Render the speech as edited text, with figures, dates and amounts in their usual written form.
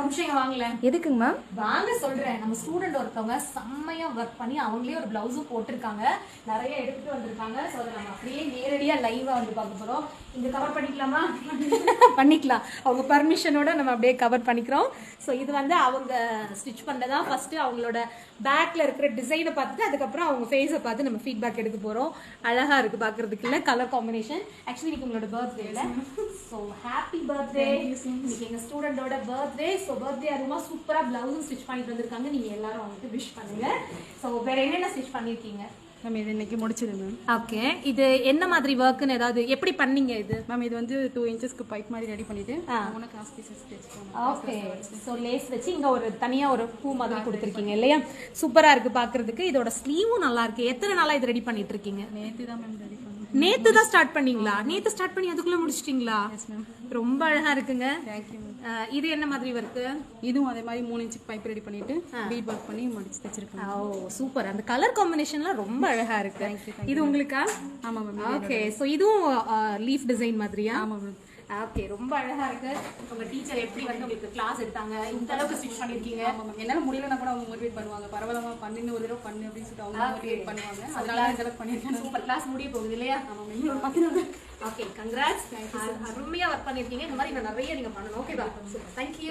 நிமிஷம் வாங்கல. எதுக்குங்க மேம்? வாங்க சொல்றேன். நம்ம ஸ்டூடெண்ட் ஒருத்தவங்க செம்மையா ஒர்க் பண்ணி அவங்களே ஒரு பிளவுஸும் போட்டிருக்காங்க, நிறைய எடுத்துட்டு வந்திருக்காங்க. ஸோ அதை நம்ம அப்படியே நேரடியா லைவா வந்து பார்க்க போறோம். இங்க கவர் பண்ணிக்கலாமா? பண்ணிக்கலாம், அவங்க பர்மிஷனோட நம்ம அப்படியே கவர் பண்ணிக்கிறோம். ஸோ இது வந்து அவங்க ஸ்டிச் பண்ணதா. ஃபர்ஸ்ட் அவங்களோட பேக்ல இருக்கிற டிசைனை பார்த்துட்டு அதுக்கப்புறம் அவங்க ஃபேஸை பார்த்து நம்ம ஃபீட்பேக் எடுக்க போறோம். அழகா இருக்கு பாக்குறதுக்கு, இல்ல கலர் காம்பினேஷன். ஆக்சுவலி இன்னைக்கு உங்களோட பர்த்டேல, ஸோ ஹாப்பி பர்த்டே. இன்னைக்கு எங்க ஸ்டூடெண்டோட பர்த்டே. ஸோ பர்த்டே அதுமா சூப்பரா பிளவுஸும் ஸ்டிச் பண்ணிட்டு வந்திருக்காங்க. நீங்க எல்லாரும் வந்துட்டு விஷ் பண்ணுங்க. ஸோ வேற என்னென்ன ஸ்டிச் பண்ணிருக்கீங்க மேம்? இது இன்னைக்கு முடிச்சது மேம். ஓகே, இது என்ன மாதிரி ஒர்க்குன்னு ஏதாவது எப்படி பண்ணீங்க இது மேம் இது வந்து 2 இன்ச்சஸ்க்கு பைப் மாதிரி ரெடி பண்ணிட்டு உன கிராஸ் பீசஸ் ஸ்டிச் பண்ணோம். ஓகே, ஸோ லேஸ் வச்சு இங்க ஒரு தனியா ஒரு பூ மாதிரி கொடுத்துருக்கீங்க இல்லையா? சூப்பரா இருக்கு பாக்குறதுக்கு. இதோட ஸ்லீவும் நல்லா இருக்கு. எத்தனை நாளா இது ரெடி பண்ணிட்டு இருக்கீங்க? நேத்து தான் மேம் ரெடி பண்ணோம். நேத்து தான் ஸ்டார்ட் பண்ணீங்களா? நேத்து ஸ்டார்ட் பண்ணி அதுக்குள்ள முடிச்சிட்டீங்களா? Yes ma'am. ரொம்ப அழகா இருக்குங்க. Thank you ma'am. இது என்ன மாதிரி ஒர்க்கு? இதுவும் அதே மாதிரி 3 இன்ச்சுக்கு பைப் ரெடி பண்ணிட்டு பீட் ஒர்க் பண்ணி முடிச்சு தச்சிருக்கேன். ஓ சூப்பர். அந்த கலர் காம்பினேஷன்லாம் ரொம்ப அழகா இருக்கு. இது உங்களுக்கா? ஆமா மேம். ஓகே, சோ இதுவும் லீஃப் டிசைன் மாதிரியா? ஆமா மேம். ஓகே, ரொம்ப அழகா இருக்கு. உங்க டீச்சர் எப்படி வந்து உங்களுக்கு கிளாஸ் எடுத்தாங்க? இந்த அளவுக்கு ஸ்டிச் பண்ணிருக்கீங்க? ஆமா மேம். என்னால முடியலனா கூட அவங்க மோட்டிவேட் பண்ணுவாங்க. பரவாயில்லமா பண்ணு, ஒரு தடவை பண்ணு அப்படி சொல்லிட்டு அவங்க மோட்டிவேட் பண்ணுவாங்க. அதனால இந்த அளவுக்கு பண்ணிருக்கேன். சூப்பர். கிளாஸ் முடிய போகுது இல்லையா? ஆமா மேம். இன்னொரு 10 நாள். Okay, congrats. அருமையா ஒர்க் பண்ணிருக்கீங்க. இந்த மாதிரி இன்னும் நிறைய நீங்க பண்ணணும். ஓகேவா? சூப்பர். Thank you.